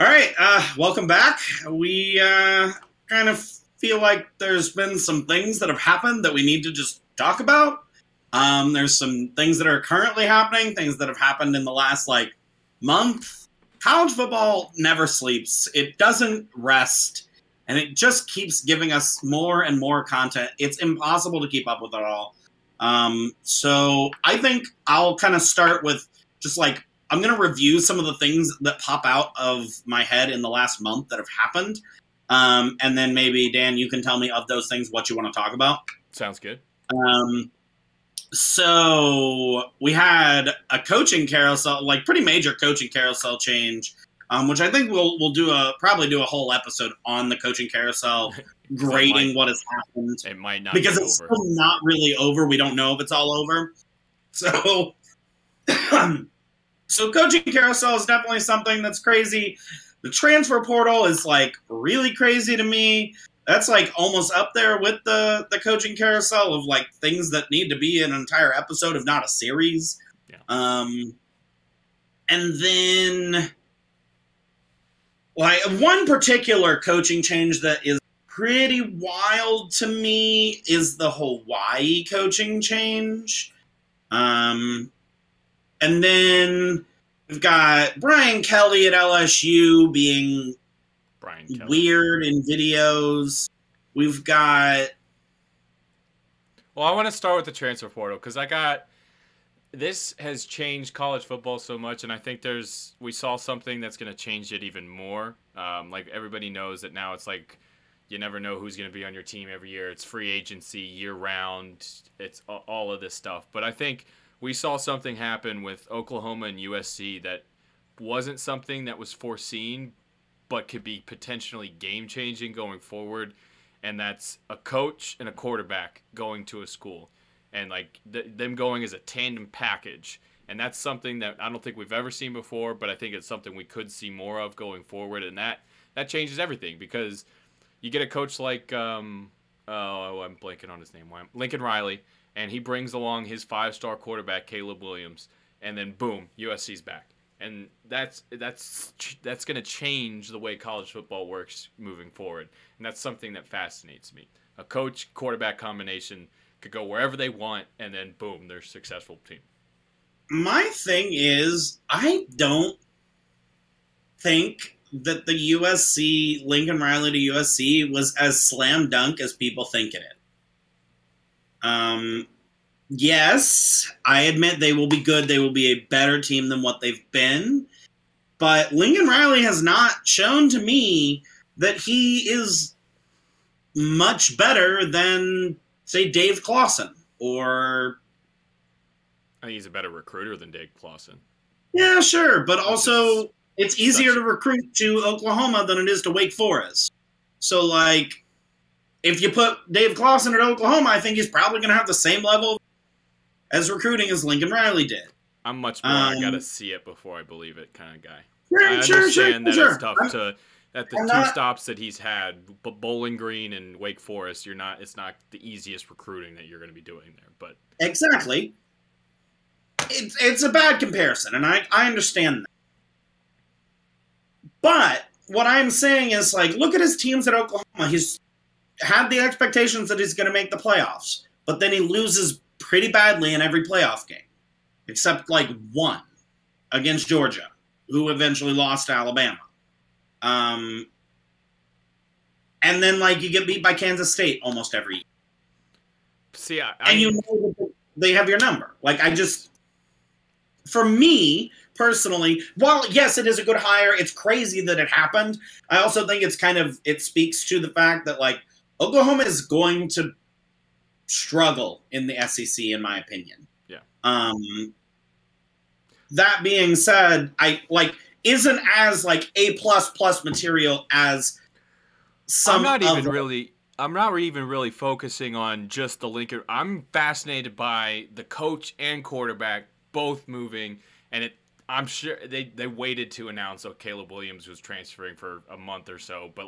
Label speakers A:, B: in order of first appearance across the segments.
A: All right, welcome back. We kind of feel like there's been some things that have happened that we need to just talk about. There's some things that are currently happening, things that have happened in the last month. College football never sleeps. It doesn't rest, and it just keeps giving us more and more content. It's impossible to keep up with it all. So I think I'll kind of start with just I'm going to review some of the things that pop out of my head in the last month that have happened. And then maybe, Dan, you can tell me of those things what you want to talk about.
B: Sounds good.
A: So we had a coaching carousel, pretty major coaching carousel change, which I think we'll probably do a whole episode on the coaching carousel, grading what has happened.
B: It might not
A: because
B: be
A: it's
B: over.
A: still not really over. We don't know if it's all over. So, so coaching carousel is definitely something that's crazy. The transfer portal is really crazy to me. That's almost up there with the coaching carousel of things that need to be in an entire episode, if not a series.
B: Yeah.
A: And then one particular coaching change that is pretty wild to me is the Hawaii coaching change. And then we've got Brian Kelly at LSU being weird in videos. We've got...
B: Well, I want to start with the transfer portal because this has changed college football so much, and I think we saw something that's going to change it even more. Everybody knows that now it's you never know who's going to be on your team every year. It's free agency year round. It's all of this stuff. But I think we saw something happen with Oklahoma and USC that wasn't something that was foreseen, but could be potentially game-changing going forward, and that's a coach and a quarterback going to a school, and them going as a tandem package. And that's something that I don't think we've ever seen before, but I think it's something we could see more of going forward, and that changes everything because you get a coach I'm blanking on his name, Lincoln Riley, and he brings along his 5-star quarterback, Caleb Williams, and then boom, USC's back. And that's going to change the way college football works moving forward. And that's something that fascinates me. A coach-quarterback combination could go wherever they want, and then boom, they're a successful team.
A: My thing is, I don't think that the USC, Lincoln Riley to USC, was as slam dunk as people think it is. Yes, I admit they will be good. They will be a better team than what they've been. But Lincoln Riley has not shown to me that he is much better than, say, Dave Clawson or...
B: I think he's a better recruiter than Dave Clawson.
A: Yeah, sure. But also, it's easier to recruit to Oklahoma than it is to Wake Forest. So, if you put Dave Clawson at Oklahoma, I think he's probably going to have the same level as recruiting as Lincoln Riley did.
B: I'm much more I got to see it before I believe it kind of guy.
A: Sure,
B: I understand that it's tough at the two stops that he's had, but Bowling Green and Wake Forest, it's not the easiest recruiting that you're going to be doing there. But
A: exactly. It's a bad comparison, and I understand that. But what I'm saying is, look at his teams at Oklahoma. He's had the expectations that he's going to make the playoffs, but then he loses pretty badly in every playoff game, except one against Georgia, who eventually lost to Alabama. And then you get beat by Kansas State almost every year.
B: See,
A: and you know that they have your number. For me personally, while yes, it is a good hire, it's crazy that it happened. I also think it speaks to the fact that Oklahoma is going to struggle in the SEC, in my opinion.
B: Yeah.
A: That being said, isn't as A++ material as some.
B: I'm not even really focusing on just the Lincoln. I'm fascinated by the coach and quarterback both moving, and I'm sure they waited to announce Caleb Williams was transferring for a month or so, but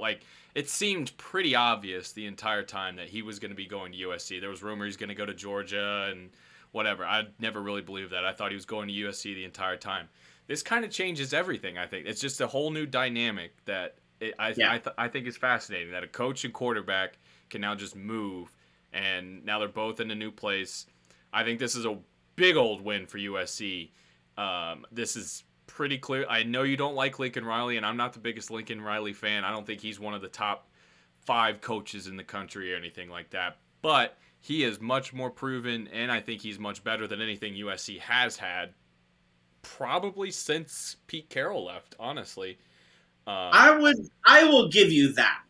B: it seemed pretty obvious the entire time that he was going to be going to USC. There was rumor he's going to go to Georgia and whatever. I never really believed that. I thought he was going to USC the entire time. this kind of changes everything. I think it's just a whole new dynamic that I think is fascinating. That a coach and quarterback can now just move, and now they're both in a new place. I think this is a big old win for USC. This is pretty clear. I know you don't like Lincoln Riley, and I'm not the biggest Lincoln Riley fan. I don't think he's one of the top 5 coaches in the country or anything like that. But he is much more proven, and I think he's much better than anything USC has had probably since Pete Carroll left, honestly.
A: I will give you that.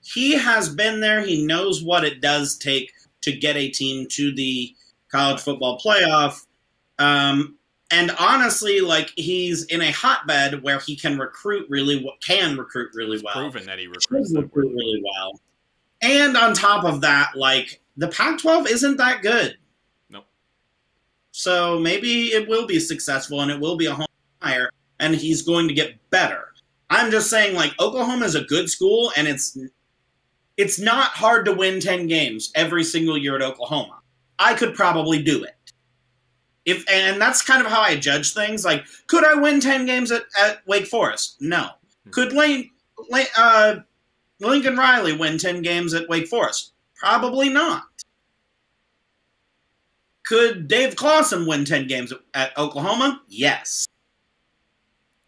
A: He has been there. He knows what it does take to get a team to the college football playoff. And honestly, like, he's in a hotbed where he can recruit really well.
B: Proven that he recruits
A: really well. And on top of that, like, the Pac-12 isn't that good.
B: Nope.
A: So maybe it will be successful and it will be a home hire, and he's going to get better. I'm just saying, like, Oklahoma is a good school, and it's not hard to win 10 games every single year at Oklahoma. I could probably do it. And that's kind of how I judge things. Like, could I win 10 games at Wake Forest? No. Could Lincoln Riley win 10 games at Wake Forest? Probably not. Could Dave Clawson win 10 games at Oklahoma? Yes.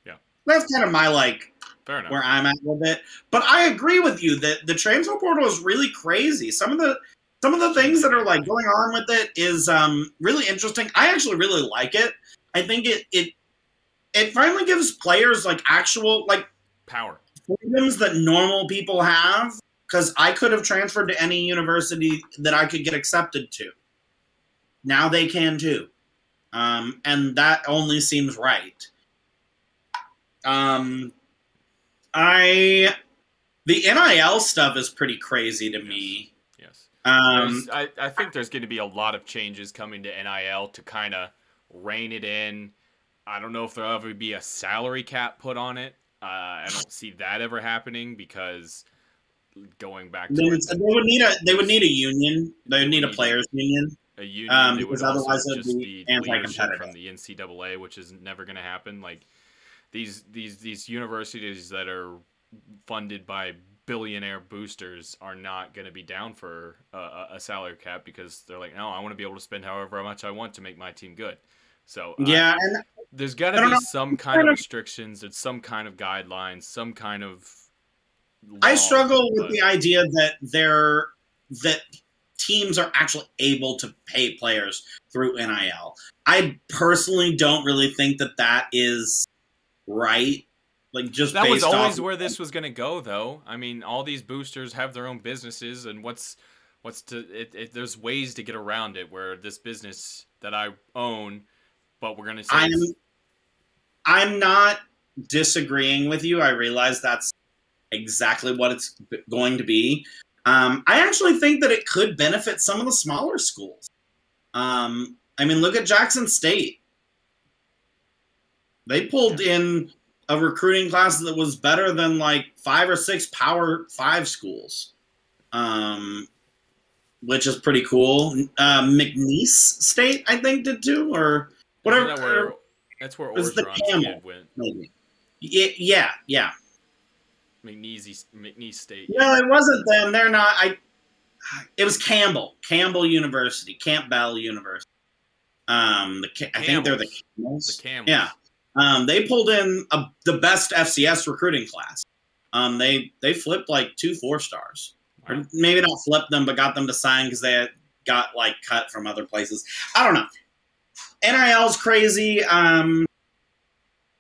B: Yeah.
A: That's kind of my, like,
B: fair enough,
A: where I'm at with it. But I agree with you that the transfer portal is really crazy. Some of the things that are, like, going on with it is really interesting. I actually really like it. I think it finally gives players, like, actual, like,
B: power,
A: freedoms that normal people have. Because I could have transferred to any university that I could get accepted to. Now they can too. And that only seems right. The NIL stuff is pretty crazy to me.
B: Yes. I think there's going to be a lot of changes coming to NIL to kind of rein it in. I don't know if there'll ever be a salary cap put on it. I don't see that ever happening because going back to
A: they would need a union. They would need a players union.
B: A union.
A: Because otherwise it would just be anti-competitive
B: from the NCAA, which is never going to happen. Like these universities that are funded by billionaire boosters are not going to be down for a salary cap because they're like, no, I want to be able to spend however much I want to make my team good. So
A: yeah,
B: there's got to be some kind of restrictions and some kind of guidelines, some kind of law,
A: I struggle with the idea that teams are actually able to pay players through NIL. I personally don't really think that is right. Like, just
B: that was always where this was going to go, though. I mean, all these boosters have their own businesses, and there's ways to get around it. Where this business that I own, but we're going to say
A: I'm not disagreeing with you. I realize that's exactly what it's going to be. I actually think that it could benefit some of the smaller schools. I mean, look at Jackson State. They pulled in a recruiting class that was better than like 5 or 6 Power 5 schools, which is pretty cool. McNeese State, I think, did too, or whatever.
B: That's where Orgeron's kid went.
A: Maybe. Yeah.
B: McNeese State.
A: No, it wasn't them. They're not. It was Campbell University, Campbell University. I think they're the Camels.
B: The Camels.
A: Yeah. They pulled in the best FCS recruiting class. They flipped like 2 4-stars, or maybe not flipped them, but got them to sign because they had got like cut from other places. I don't know. NIL's crazy.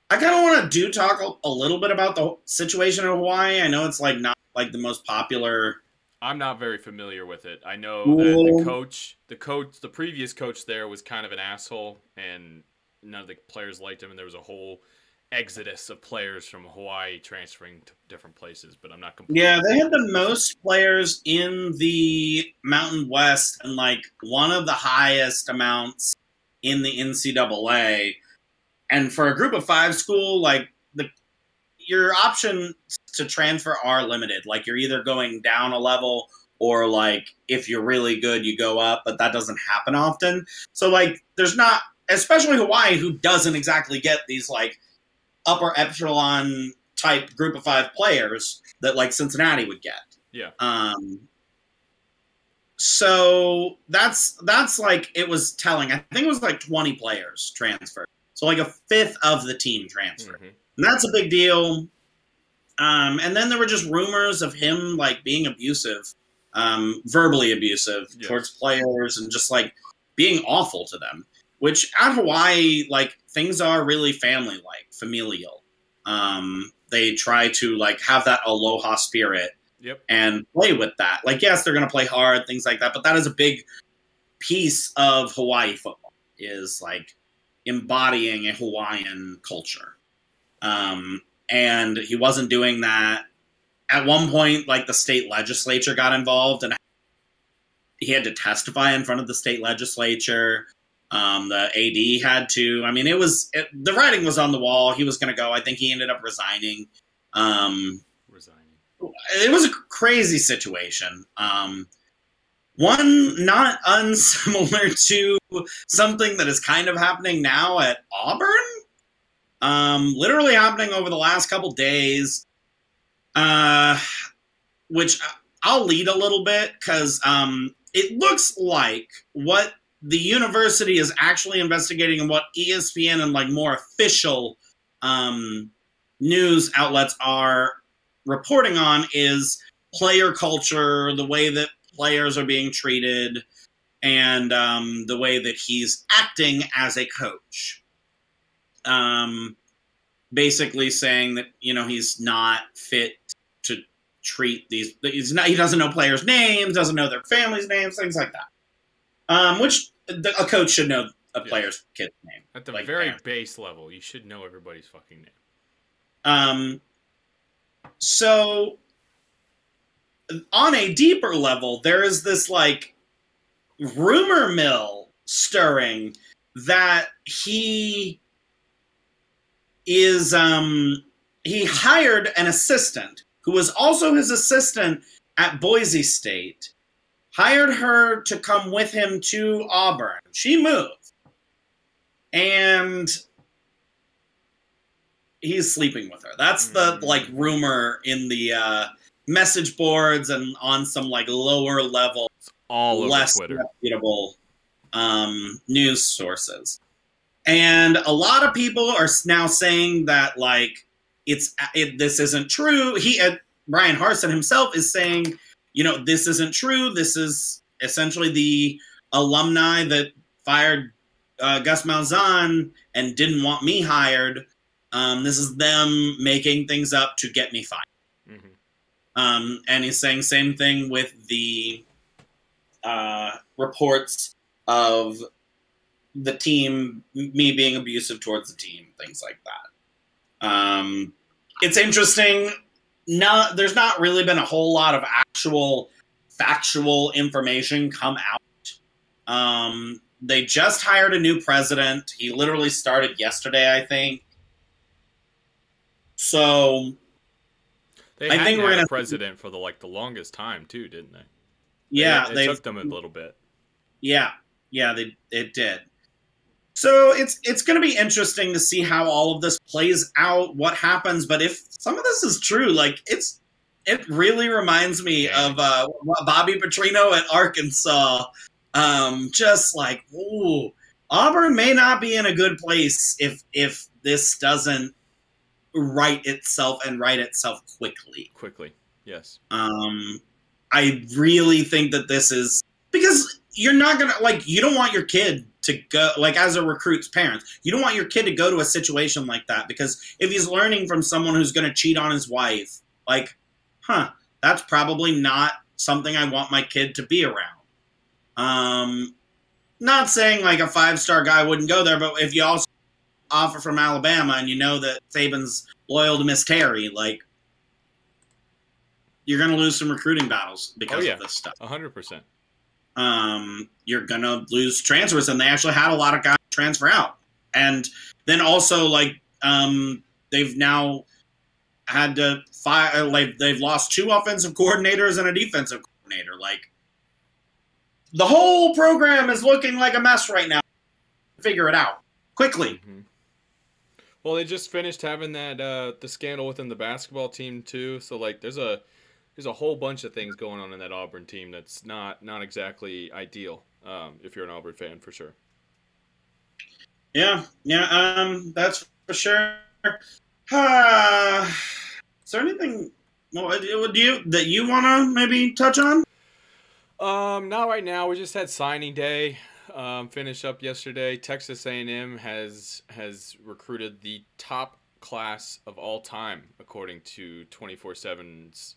A: I kind of want to talk a little bit about the situation in Hawaii. I know it's like not like the most popular.
B: I'm not very familiar with it. I know that the previous coach there was kind of an asshole, and none of the players liked him, and there was a whole exodus of players from Hawaii transferring to different places. But I'm not completely.
A: Yeah, they had the most players in the Mountain West, and like one of the highest amounts in the NCAA. And for a group of 5 school, like your options to transfer are limited. Like you're either going down a level or like if you're really good, you go up, but that doesn't happen often. So like there's not, especially Hawaii, who doesn't exactly get these like upper echelon type group of 5 players that like Cincinnati would get.
B: Yeah.
A: So that's like, it was telling. I think it was like 20 players transferred. So like a fifth of the team transferred.
B: Mm-hmm.
A: And that's a big deal. And then there were just rumors of him like being abusive, verbally abusive towards players and just like being awful to them, which at Hawaii, like things are really family-like, familial. They try to like have that aloha spirit and play with that. Like, yes, they're going to play hard, things like that. But that is a big piece of Hawaii football, is like embodying a Hawaiian culture. And he wasn't doing that. At one point, like the state legislature got involved and he had to testify in front of the state legislature. The AD had to. I mean, the writing was on the wall. He was going to go. I think he ended up resigning. It was a crazy situation. One not unsimilar to something that is kind of happening now at Auburn. Literally happening over the last couple days, which I'll lead a little bit because it looks like what the university is actually investigating and what ESPN and like more official news outlets are reporting on is player culture, the way that players are being treated, and the way that he's acting as a coach. Basically saying that, you know, he's not fit to treat these. He doesn't know players' names, doesn't know their families' names, things like that. Which a coach should know a player's kid's name.
B: At the like very base level, you should know everybody's fucking
A: name. So on a deeper level, there is this like rumor mill stirring that he hired an assistant who was also his assistant at Boise State, hired her to come with him to Auburn. She moved. And he's sleeping with her. That's the like rumor in the message boards and on some like lower level,
B: all over
A: less
B: Twitter,
A: reputable news sources. And a lot of people are now saying that like this isn't true. Brian Harsin himself is saying, you know, this isn't true. This is essentially the alumni that fired Gus Malzahn and didn't want me hired. This is them making things up to get me fired. Mm-hmm. And he's saying same thing with the reports of the team, me being abusive towards the team, things like that. It's interesting. No, there's not really been a whole lot of actual factual information come out. They just hired a new president. He literally started yesterday, I think. So
B: I think we're going to president for the longest time too, didn't they?
A: Yeah,
B: it took them a little bit.
A: Yeah, it did. So it's going to be interesting to see how all of this plays out, what happens. But if some of this is true, like it really reminds me of Bobby Petrino at Arkansas. Just like, ooh, Auburn may not be in a good place if this doesn't right itself quickly.
B: Quickly, yes.
A: I really think that this is because you're not gonna you don't want your kid to go as a recruit's parents. You don't want your kid to go to a situation like that because if he's learning from someone who's going to cheat on his wife, that's probably not something I want my kid to be around. Not saying a 5-star guy wouldn't go there, but if you also offer from Alabama and you know that Saban's loyal to Miss Terry, you're going to lose some recruiting battles because of this stuff.
B: 100%.
A: You're going to lose transfers, and they actually had a lot of guys transfer out. And then also, they've now had to fire, they've lost 2 offensive coordinators and a defensive coordinator. The whole program is looking like a mess right now. Figure it out quickly.
B: Mm-hmm. Well, they just finished having that the scandal within the basketball team too. So like, there's a whole bunch of things going on in that Auburn team that's not exactly ideal. If you're an Auburn fan, for sure.
A: Yeah, that's for sure. Is there anything that you want to maybe touch on?
B: Not right now. We just had signing day. Finished up yesterday. Texas A&M has recruited the top class of all time according to 24/7's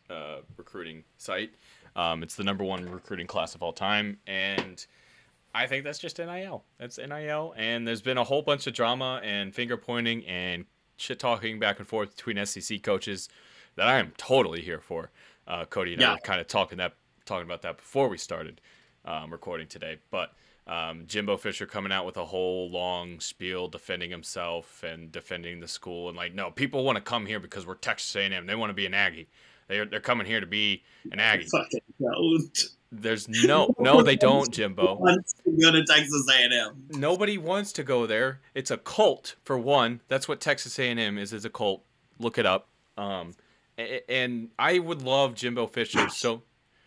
B: recruiting site. It's the #1 recruiting class of all time, and I think that's just NIL. That's NIL, and there's been a whole bunch of drama and finger pointing and shit talking back and forth between SEC coaches that I am totally here for. Cody and I were kind of talking about that before we started recording today, but Jimbo Fisher coming out with a whole long spiel defending himself and defending the school, and like, no, people want to come here because we're Texas A&M. They want to be an Aggie. They're coming here to be an Aggie.
A: Fucking don't.
B: There's no, they don't, Jimbo.
A: Wants to go to Texas A&M.
B: Nobody wants to go there. It's a cult, for one. That's what Texas A&M is a cult. Look it up. And I would love Jimbo Fisher. So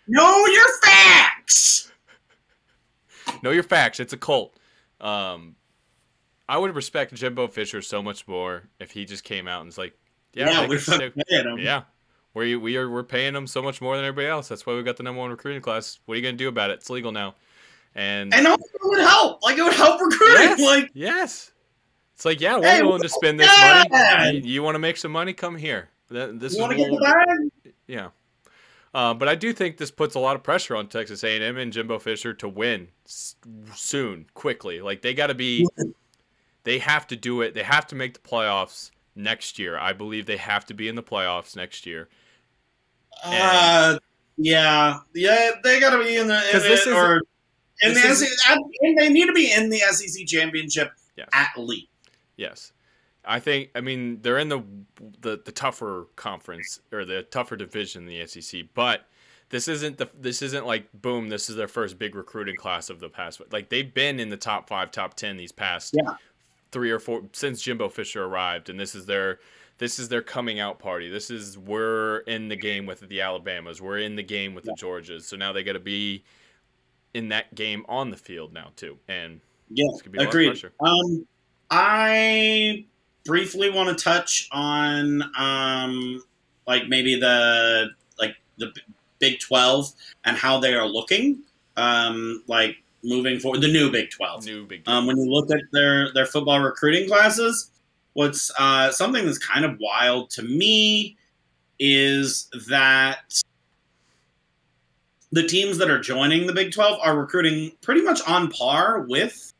A: know your facts.
B: Know your facts. It's a cult. I would respect Jimbo Fisher so much more if he just came out and was like, "Yeah,
A: we're fucking paying him.
B: Yeah, we're paying him so much more than everybody else. That's why we got the #1 recruiting class. What are you gonna do about it? It's legal now." And
A: also it would help. Like, it would help recruiting.
B: Yes, yes. It's like, yeah, we're willing to spend this money. You want to make some money? Come here. This
A: you want to get the bag?
B: Yeah. But I do think this puts a lot of pressure on Texas A&M and Jimbo Fisher to win soon, quickly. Like, they have to do it. They have to make the playoffs next year. I believe they have to be in the playoffs next year.
A: Yeah, they got to be in the SEC. They need to be in the SEC championship at least. Yes.
B: I mean, they're in the tougher conference or the tougher division in the SEC, but this isn't like, boom, this is their first big recruiting class of the past. Like, they've been in the top 5, top 10 these past 3 or 4 since Jimbo Fisher arrived, and this is their coming out party. We're in the game with the Alabamas, we're in the game with the Georgias, so now they got to be in that game on the field now too, and
A: it's gonna be a lot of pressure. I briefly want to touch on like maybe the Big 12 and how they are looking like moving forward, the new Big 12. When you look at their football recruiting classes, what's something that's kind of wild to me is that the teams that are joining the Big 12 are recruiting pretty much on par with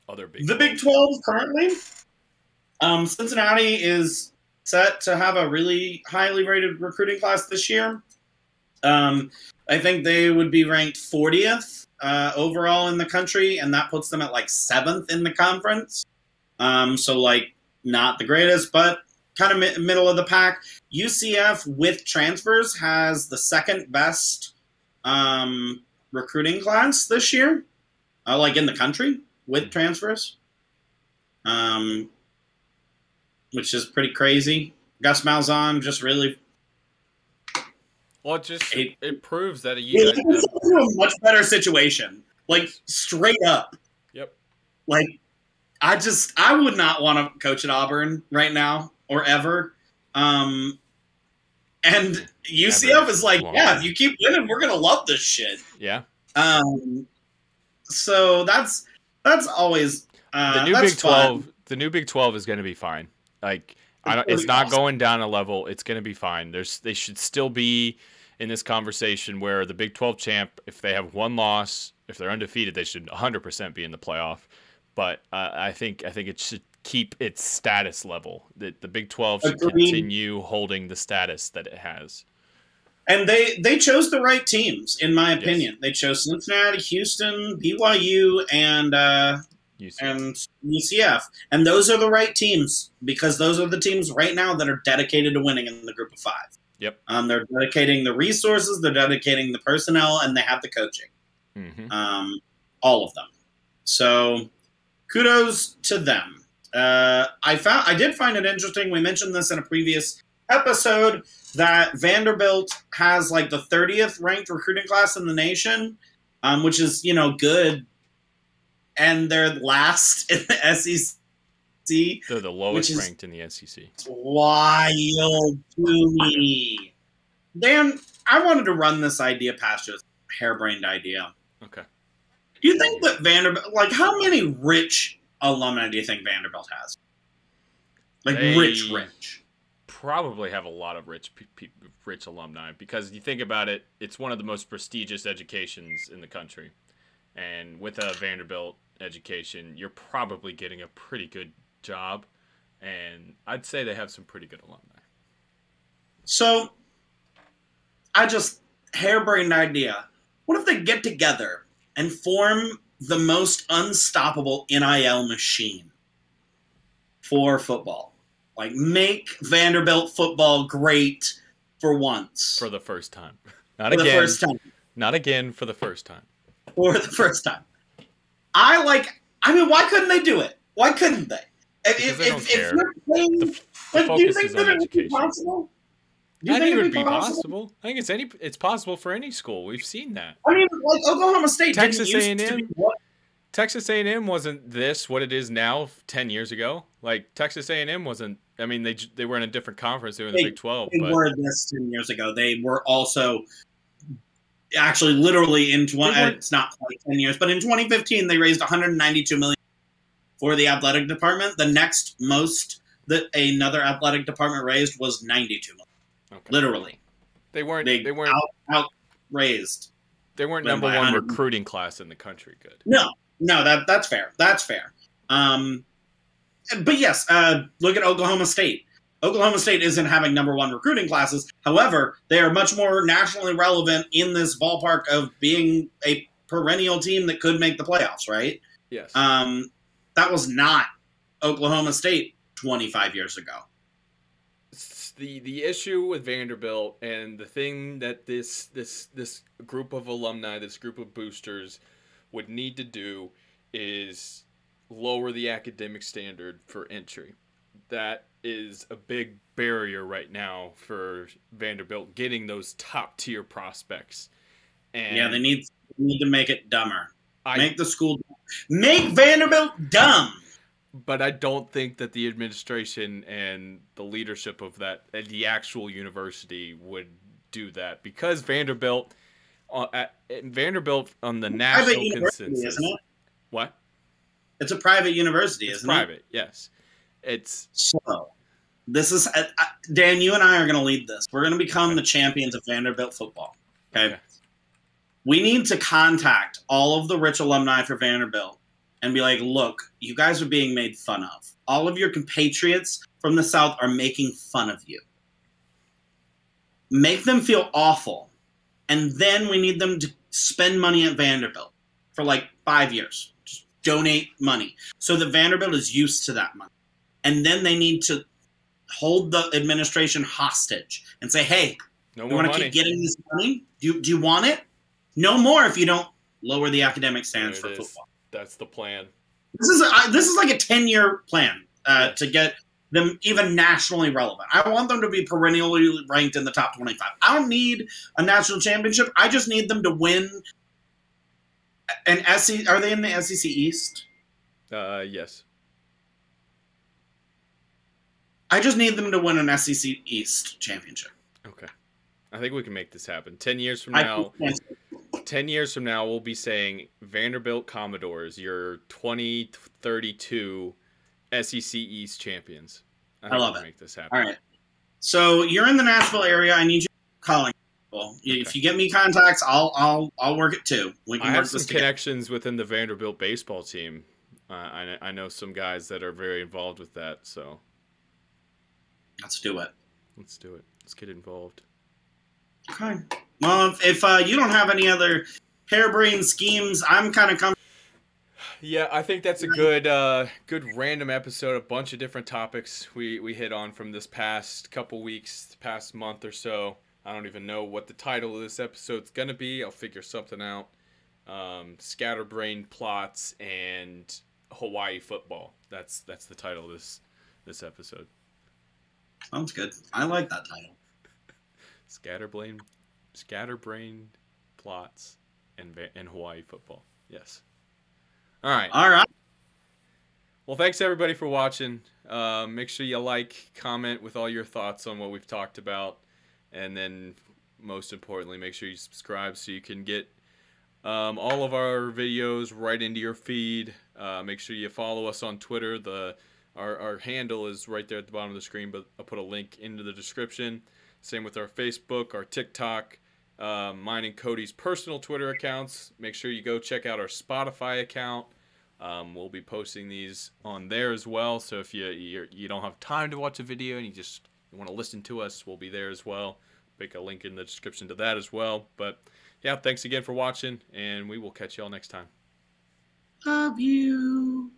A: the Big 12 currently. Cincinnati is set to have a really highly rated recruiting class this year. I think they would be ranked 40th overall in the country, and that puts them at like 7th in the conference. So like not the greatest, but kind of middle of the pack. UCF with transfers has the second best recruiting class this year, like in the country with transfers. Which is pretty crazy. Gus Malzahn just really...
B: Well, it proves that
A: he's in a much better situation. Like, straight up.
B: Yep.
A: Like, I would not want to coach at Auburn right now or ever. And UCF is like, if you keep winning, we're going to love this shit.
B: Yeah.
A: So that's always...
B: the new Big 12... The new Big 12 is going to be fine. Like, it's not going down a level. It's going to be fine. They should still be in this conversation where the Big 12 champ, if they have one loss, if they're undefeated, they should 100% be in the playoff. But I think it should keep its status level. That the Big 12 should continue holding the status that it has.
A: And they chose the right teams, in my opinion. Yes. They chose Cincinnati, Houston, BYU, and UCF. And those are the right teams, because those are the teams right now that are dedicated to winning in the group of 5.
B: Yep.
A: They're dedicating the resources, they're dedicating the personnel, and they have the coaching.
B: Mm-hmm.
A: All of them. So kudos to them. I did find it interesting. We mentioned this in a previous episode that Vanderbilt has like the 30th ranked recruiting class in the nation, which is, good. And they're last in the SEC.
B: They're the lowest ranked in the SEC.
A: Wild to me. Dan, I wanted to run this idea past you. Harebrained idea.
B: Okay.
A: Do you think that Vanderbilt, how many rich alumni do you think Vanderbilt has? Rich.
B: Probably have a lot of rich alumni, because you think about it, it's one of the most prestigious educations in the country. And with a Vanderbilt education, you're probably getting a pretty good job. And I'd say they have some pretty good alumni.
A: So, harebrained idea. What if they get together and form the most unstoppable NIL machine for football? Make Vanderbilt football great for once.
B: For the first time. Not again. For the first time. Not again for the first time.
A: For the first time. Why couldn't they do it? Why couldn't they?
B: Because they don't care.
A: The focus is on education. Possible?
B: I think it would be possible. I think it's possible for any school. We've seen that.
A: Oklahoma State,
B: Texas A&M. Texas A&M wasn't what it is now 10 years ago. Texas A&M wasn't. I mean, they were in a different conference. They were in the Big 12.
A: They were this 10 years ago. They were also actually literally it's not quite 10 years, but in 2015 they raised $192 million for the athletic department. The next most that another athletic department raised was $92 million. Okay. Literally, they weren't outraised.
B: They weren't number one recruiting class in the country. Good.
A: No, that's fair. That's fair. But yes, look at Oklahoma State. Oklahoma State isn't having number one recruiting classes. However, they are much more nationally relevant in this ballpark of being a perennial team that could make the playoffs. Right?
B: Yes.
A: That was not Oklahoma State 25 years ago.
B: The issue with Vanderbilt, and the thing that this group of alumni, this group of boosters would need to do, is lower the academic standard for entry. That is a big barrier right now for Vanderbilt getting those top tier prospects. And
A: yeah, they need to make it dumber. Make Vanderbilt dumb.
B: But I don't think that the administration and the leadership of the actual university would do that, because Vanderbilt on the national consensus.
A: Isn't it?
B: What?
A: It's a private university, isn't it?
B: It's private, yes.
A: So this is Dan. You and I are going to lead this. We're going to become the champions of Vanderbilt football. Okay. We need to contact all of the rich alumni for Vanderbilt and be like, look, you guys are being made fun of. All of your compatriots from the South are making fun of you. Make them feel awful. And then we need them to spend money at Vanderbilt for 5 years. Just donate money so that Vanderbilt is used to that money. And then they need to hold the administration hostage and say, hey, you want to keep getting this money? Do you want it? No more if you don't lower the academic standards for football.
B: That's the plan.
A: This is like a 10-year plan to get them even nationally relevant. I want them to be perennially ranked in the top 25. I don't need a national championship. I just need them to win an SEC. Are they in the SEC East?
B: Yes.
A: I just need them to win an SEC East championship.
B: Okay. I think we can make this happen. 10 years from now, 10 years from now, we'll be saying Vanderbilt Commodores, your 2032 SEC East champions.
A: I love it.
B: Make this happen.
A: All right. So you're in the Nashville area. I need you calling people. Okay. If you get me contacts, I'll work it too. We can
B: I
A: work
B: have some connections within the Vanderbilt baseball team. I know some guys that are very involved with that. So
A: let's do it.
B: Let's do it. Let's get involved.
A: Okay. Well, if you don't have any other harebrained schemes, I'm kind of comfortable.
B: Yeah, I think that's a good random episode. A bunch of different topics we hit on from this past couple weeks, past month or so. I don't even know what the title of this episode's going to be. I'll figure something out. Scatterbrained plots and Hawaii football. That's the title of this episode.
A: Sounds good. I like that title.
B: Scatterbrained plots and Hawaii football. Yes. All right.
A: All right.
B: Well, thanks everybody for watching. Make sure you like, comment with all your thoughts on what we've talked about, and then most importantly, make sure you subscribe so you can get all of our videos right into your feed. Make sure you follow us on Twitter. Our handle is right there at the bottom of the screen, but I'll put a link into the description. Same with our Facebook, our TikTok, mine and Cody's personal Twitter accounts. Make sure you go check out our Spotify account. We'll be posting these on there as well. So if you don't have time to watch a video and you want to listen to us, we'll be there as well. Make a link in the description to that as well. But yeah, thanks again for watching, and we will catch you all next time.
A: Love you.